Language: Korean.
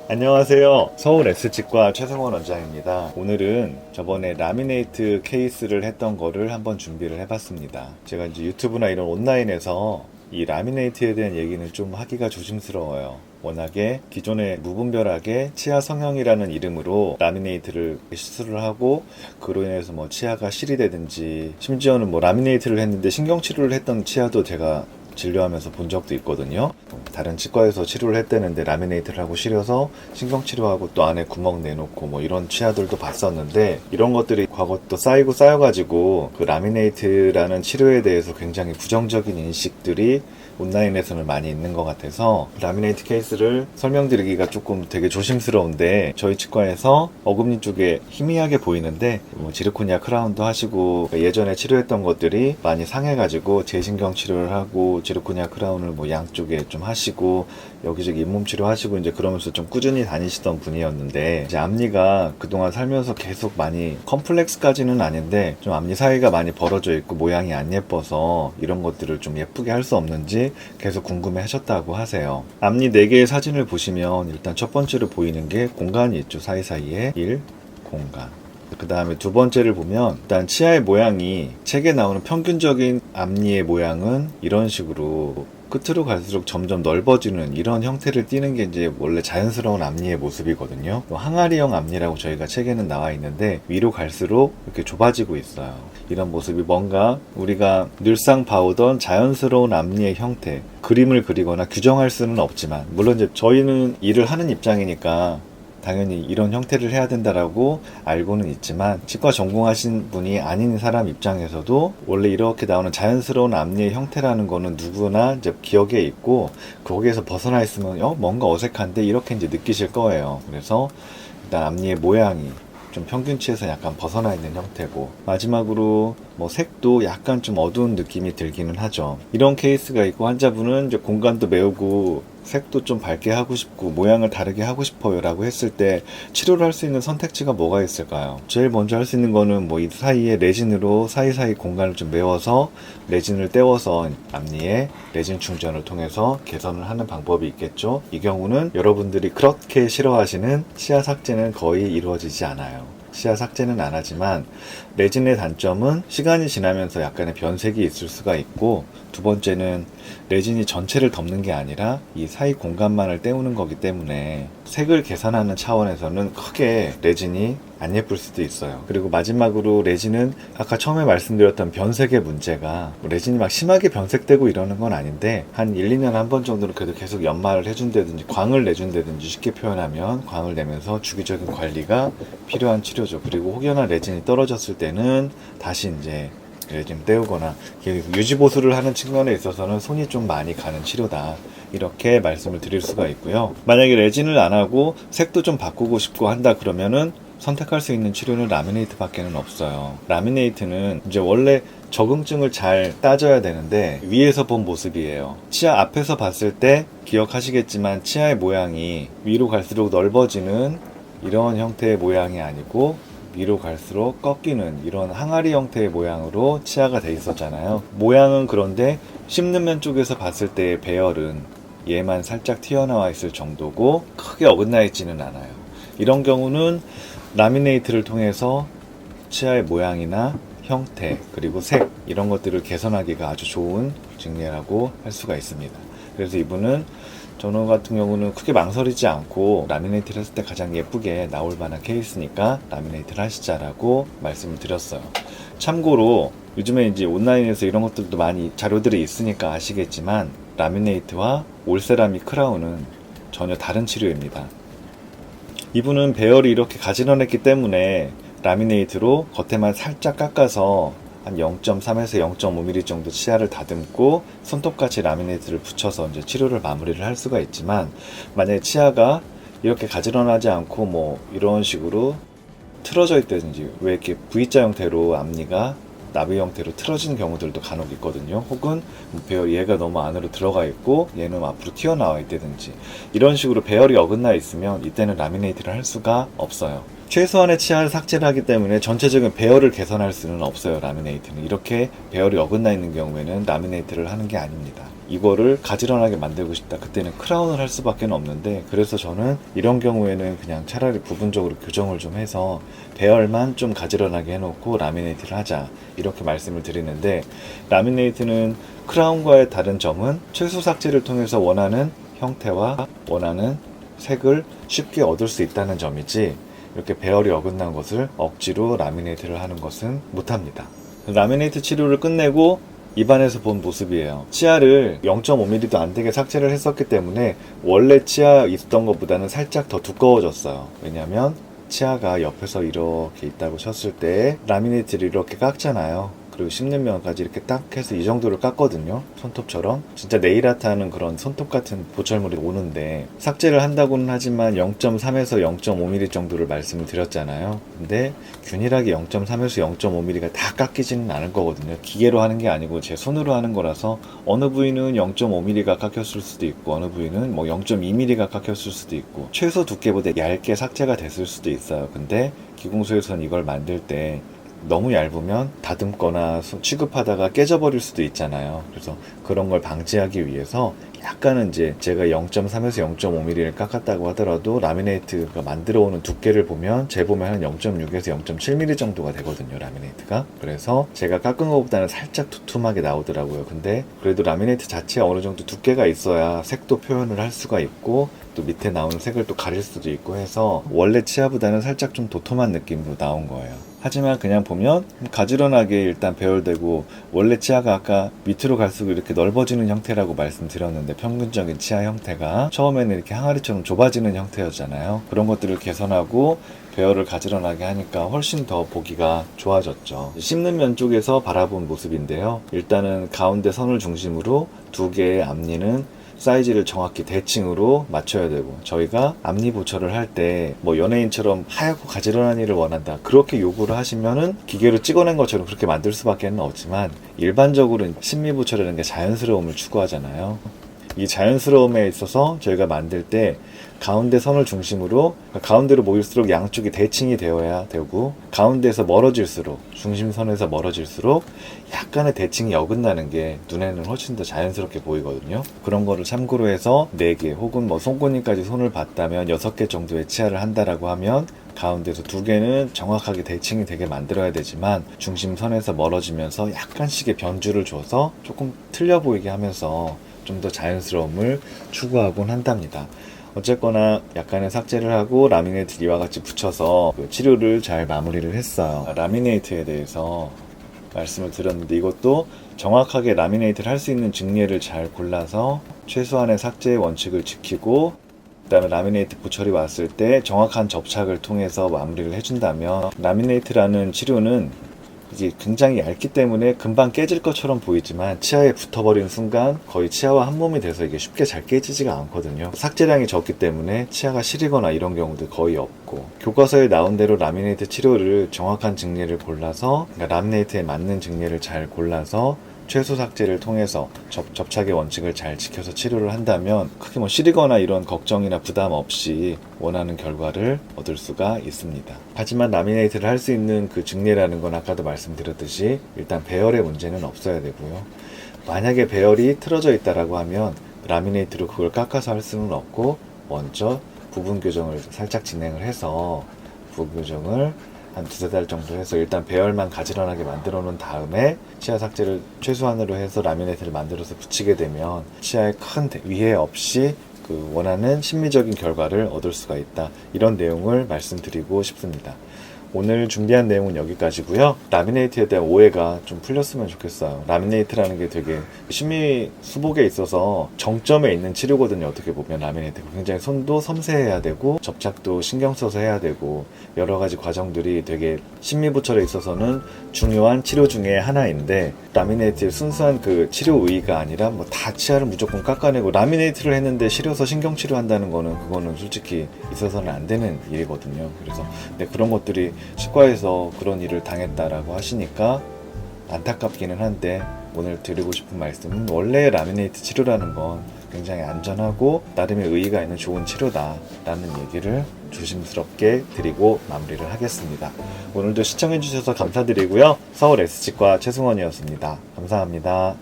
안녕하세요. 서울 S치과 최성원 원장입니다. 오늘은 저번에 라미네이트 케이스를 했던 거를 한번 준비를 해봤습니다. 제가 이제 유튜브나 이런 온라인에서 이 라미네이트에 대한 얘기는 좀 하기가 조심스러워요. 워낙에 기존에 무분별하게 치아 성형이라는 이름으로 라미네이트를 시술을 하고 그로 인해서 뭐 치아가 실이 되든지 심지어는 뭐 라미네이트를 했는데 신경치료를 했던 치아도 제가 진료하면서 본 적도 있거든요. 다른 치과에서 치료를 했다는데 라미네이트를 하고 시려서 신경치료하고 또 안에 구멍 내놓고 뭐 이런 치아들도 봤었는데, 이런 것들이 과거 또 쌓이고 쌓여가지고 그 라미네이트라는 치료에 대해서 굉장히 부정적인 인식들이 온라인에서는 많이 있는 것 같아서 라미네이트 케이스를 설명드리기가 조금 되게 조심스러운데, 저희 치과에서 어금니 쪽에 희미하게 보이는데 뭐 지르코니아 크라운도 하시고 예전에 치료했던 것들이 많이 상해가지고 재신경 치료를 하고 지르코니아 크라운을 뭐 양쪽에 좀 하시고 여기저기 잇몸 치료하시고 이제 그러면서 좀 꾸준히 다니시던 분이었는데, 이제 앞니가 그동안 살면서 계속 많이 컴플렉스까지는 아닌데 좀 앞니 사이가 많이 벌어져 있고 모양이 안 예뻐서 이런 것들을 좀 예쁘게 할 수 없는지 계속 궁금해 하셨다고 하세요. 앞니 4개의 사진을 보시면 일단 첫 번째로 보이는 게 공간이 있죠. 사이사이에 공간. 그 다음에 두 번째를 보면 일단 치아의 모양이 책에 나오는 평균적인 앞니의 모양은 이런 식으로 끝으로 갈수록 점점 넓어지는 이런 형태를 띠는 게 이제 원래 자연스러운 앞니의 모습이거든요. 항아리형 앞니라고 저희가 책에는 나와 있는데 위로 갈수록 이렇게 좁아지고 있어요. 이런 모습이 뭔가 우리가 늘상 봐오던 자연스러운 앞니의 형태, 그림을 그리거나 규정할 수는 없지만, 물론 이제 저희는 일을 하는 입장이니까 당연히 이런 형태를 해야 된다라고 알고는 있지만, 치과 전공하신 분이 아닌 사람 입장에서도 원래 이렇게 나오는 자연스러운 앞니의 형태라는 거는 누구나 이제 기억에 있고, 거기에서 벗어나 있으면 뭔가 어색한데 이렇게 이제 느끼실 거예요. 그래서 일단 앞니의 모양이 좀 평균치에서 약간 벗어나 있는 형태고, 마지막으로 뭐 색도 약간 좀 어두운 느낌이 들기는 하죠. 이런 케이스가 있고, 환자분은 이제 공간도 메우고 색도 좀 밝게 하고 싶고 모양을 다르게 하고 싶어요 라고 했을 때 치료를 할 수 있는 선택지가 뭐가 있을까요? 제일 먼저 할 수 있는 거는 뭐 이 사이에 레진으로 사이사이 공간을 좀 메워서 레진을 떼워서 앞니에 레진 충전을 통해서 개선을 하는 방법이 있겠죠. 이 경우는 여러분들이 그렇게 싫어하시는 치아 삭제는 거의 이루어지지 않아요. 치아 삭제는 안 하지만 레진의 단점은 시간이 지나면서 약간의 변색이 있을 수가 있고, 두 번째는 레진이 전체를 덮는 게 아니라 이 사이 공간만을 때우는 거기 때문에 색을 개선하는 차원에서는 크게 레진이 안 예쁠 수도 있어요. 그리고 마지막으로 레진은 아까 처음에 말씀드렸던 변색의 문제가 레진이 막 심하게 변색되고 이러는 건 아닌데 한 1, 2년에 한 번 정도는 그래도 계속 연마를 해준다든지 광을 내준다든지, 쉽게 표현하면 광을 내면서 주기적인 관리가 필요한 치료죠. 그리고 혹여나 레진이 떨어졌을 때는 다시 이제 레진 떼우거나 유지보수를 하는 측면에 있어서는 손이 좀 많이 가는 치료다, 이렇게 말씀을 드릴 수가 있고요. 만약에 레진을 안 하고 색도 좀 바꾸고 싶고 한다 그러면은 선택할 수 있는 치료는 라미네이트 밖에는 없어요. 라미네이트는 이제 원래 적응증을 잘 따져야 되는데 위에서 본 모습이에요. 치아 앞에서 봤을 때 기억하시겠지만 치아의 모양이 위로 갈수록 넓어지는 이런 형태의 모양이 아니고 위로 갈수록 꺾이는 이런 항아리 형태의 모양으로 치아가 돼 있었잖아요. 모양은 그런데 씹는 면 쪽에서 봤을 때의 배열은 얘만 살짝 튀어나와 있을 정도고 크게 어긋나 있지는 않아요. 이런 경우는 라미네이트를 통해서 치아의 모양이나 형태 그리고 색 이런 것들을 개선하기가 아주 좋은 증례라고 할 수가 있습니다. 그래서 이분은 저는 같은 경우는 크게 망설이지 않고 라미네이트를 했을 때 가장 예쁘게 나올 만한 케이스니까 라미네이트를 하시자라고 말씀을 드렸어요. 참고로 요즘에 이제 온라인에서 이런 것들도 많이 자료들이 있으니까 아시겠지만, 라미네이트와 올세라믹 크라운은 전혀 다른 치료입니다. 이분은 배열이 이렇게 가지런했기 때문에 라미네이트로 겉에만 살짝 깎아서 한 0.3에서 0.5mm 정도 치아를 다듬고 손톱같이 라미네이트를 붙여서 이제 치료를 마무리를 할 수가 있지만, 만약에 치아가 이렇게 가지런하지 않고 뭐 이런 식으로 틀어져 있다든지, 왜 이렇게 V자 형태로 앞니가 나비 형태로 틀어진 경우들도 간혹 있거든요. 혹은 배열 얘가 너무 안으로 들어가 있고 얘는 앞으로 튀어나와 있다든지, 이런 식으로 배열이 어긋나 있으면 이때는 라미네이트를 할 수가 없어요. 최소한의 치아를 삭제를 하기 때문에 전체적인 배열을 개선할 수는 없어요. 라미네이트는 이렇게 배열이 어긋나 있는 경우에는 라미네이트를 하는 게 아닙니다. 이거를 가지런하게 만들고 싶다. 그때는 크라운을 할 수밖에 없는데, 그래서 저는 이런 경우에는 그냥 차라리 부분적으로 교정을 좀 해서 배열만 좀 가지런하게 해놓고 라미네이트를 하자, 이렇게 말씀을 드리는데, 라미네이트는 크라운과의 다른 점은 최소 삭제를 통해서 원하는 형태와 원하는 색을 쉽게 얻을 수 있다는 점이지, 이렇게 배열이 어긋난 것을 억지로 라미네이트를 하는 것은 못합니다. 라미네이트 치료를 끝내고 입안에서 본 모습이에요. 치아를 0.5mm도 안 되게 삭제를 했었기 때문에 원래 치아 있던 것보다는 살짝 더 두꺼워졌어요. 왜냐면 치아가 옆에서 이렇게 있다고 쳤을 때 라미네이트를 이렇게 깎잖아요. 그리고 씹는 면까지 이렇게 딱 해서 이 정도를 깎거든요. 손톱처럼. 진짜 네일아트 하는 그런 손톱 같은 보철물이 오는데, 삭제를 한다고는 하지만 0.3에서 0.5mm 정도를 말씀을 드렸잖아요. 근데 균일하게 0.3에서 0.5mm가 다 깎이지는 않을 거거든요. 기계로 하는 게 아니고 제 손으로 하는 거라서 어느 부위는 0.5mm가 깎였을 수도 있고 어느 부위는 뭐 0.2mm가 깎였을 수도 있고 최소 두께보다 얇게 삭제가 됐을 수도 있어요. 근데 기공소에서는 이걸 만들 때 너무 얇으면 다듬거나 취급하다가 깨져버릴 수도 있잖아요. 그래서 그런 걸 방지하기 위해서 약간은 이제 제가 0.3에서 0.5mm를 깎았다고 하더라도 라미네이트가 만들어 오는 두께를 보면 재보면 한 0.6에서 0.7mm 정도가 되거든요, 라미네이트가. 그래서 제가 깎은 것보다는 살짝 두툼하게 나오더라고요. 근데 그래도 라미네이트 자체가 어느 정도 두께가 있어야 색도 표현을 할 수가 있고 또 밑에 나오는 색을 또 가릴 수도 있고 해서 원래 치아보다는 살짝 좀 도톰한 느낌으로 나온 거예요. 하지만 그냥 보면 가지런하게 일단 배열되고, 원래 치아가 아까 밑으로 갈수록 이렇게 넓어지는 형태라고 말씀드렸는데 평균적인 치아 형태가 처음에는 이렇게 항아리처럼 좁아지는 형태였잖아요. 그런 것들을 개선하고 배열을 가지런하게 하니까 훨씬 더 보기가 좋아졌죠. 씹는 면 쪽에서 바라본 모습인데요. 일단은 가운데 선을 중심으로 두 개의 앞니는 사이즈를 정확히 대칭으로 맞춰야 되고, 저희가 앞니 보철을 할 때 뭐 연예인처럼 하얗고 가지런한 일을 원한다, 그렇게 요구를 하시면은 기계로 찍어낸 것처럼 그렇게 만들 수밖에 없지만, 일반적으로는 심미 보철이라는 게 자연스러움을 추구하잖아요. 이 자연스러움에 있어서 저희가 만들 때 가운데 선을 중심으로, 가운데로 모일수록 양쪽이 대칭이 되어야 되고, 가운데에서 멀어질수록, 중심선에서 멀어질수록 약간의 대칭이 어긋나는 게 눈에는 훨씬 더 자연스럽게 보이거든요. 그런 거를 참고로 해서 4개 혹은 뭐 손꼽니까지 손을 봤다면 6개 정도의 치아를 한다라고 하면 가운데서 2개는 정확하게 대칭이 되게 만들어야 되지만 중심선에서 멀어지면서 약간씩의 변주를 줘서 조금 틀려 보이게 하면서 좀 더 자연스러움을 추구하곤 한답니다. 어쨌거나 약간의 삭제를 하고 라미네이트 이와 같이 붙여서 치료를 잘 마무리를 했어요. 라미네이트에 대해서 말씀을 드렸는데, 이것도 정확하게 라미네이트를 할 수 있는 증례를 잘 골라서 최소한의 삭제의 원칙을 지키고, 그 다음에 라미네이트 보철이 왔을 때 정확한 접착을 통해서 마무리를 해준다면, 라미네이트라는 치료는 이게 굉장히 얇기 때문에 금방 깨질 것처럼 보이지만 치아에 붙어버리는 순간 거의 치아와 한 몸이 돼서 이게 쉽게 잘 깨지지가 않거든요. 삭제량이 적기 때문에 치아가 시리거나 이런 경우도 거의 없고, 교과서에 나온 대로 라미네이트 치료를 정확한 증례를 골라서, 그러니까 라미네이트에 맞는 증례를 잘 골라서 최소 삭제를 통해서 접착의 원칙을 잘 지켜서 치료를 한다면 크게 뭐 시리거나 이런 걱정이나 부담 없이 원하는 결과를 얻을 수가 있습니다. 하지만 라미네이트를 할 수 있는 그 증례라는 건 아까도 말씀드렸듯이 일단 배열의 문제는 없어야 되고요. 만약에 배열이 틀어져 있다라고 하면 라미네이트로 그걸 깎아서 할 수는 없고, 먼저 부분 교정을 살짝 진행을 해서 부분 교정을 한 2-3달 정도 해서 일단 배열만 가지런하게 만들어 놓은 다음에 치아 삭제를 최소한으로 해서 라미네이트를 만들어서 붙이게 되면 치아에 큰 위해 없이 그 원하는 심미적인 결과를 얻을 수가 있다, 이런 내용을 말씀드리고 싶습니다. 오늘 준비한 내용은 여기까지고요. 라미네이트에 대한 오해가 좀 풀렸으면 좋겠어요. 라미네이트라는 게 되게 심미 수복에 있어서 정점에 있는 치료거든요. 어떻게 보면 라미네이트가 굉장히 손도 섬세해야 되고 접착도 신경 써서 해야 되고 여러 가지 과정들이 되게 심미 보철에 있어서는 중요한 치료 중에 하나인데, 라미네이트의 순수한 그 치료 의의가 아니라 뭐 다 치아를 무조건 깎아내고 라미네이트를 했는데 시려서 신경 치료한다는 거는, 그거는 솔직히 있어서는 안 되는 일이거든요. 그래서 그런 것들이 치과에서 그런 일을 당했다라고 하시니까 안타깝기는 한데, 오늘 드리고 싶은 말씀은 원래 라미네이트 치료라는 건 굉장히 안전하고 나름의 의의가 있는 좋은 치료다라는 얘기를 조심스럽게 드리고 마무리를 하겠습니다. 오늘도 시청해주셔서 감사드리고요. 서울 S치과 최승원이었습니다. 감사합니다.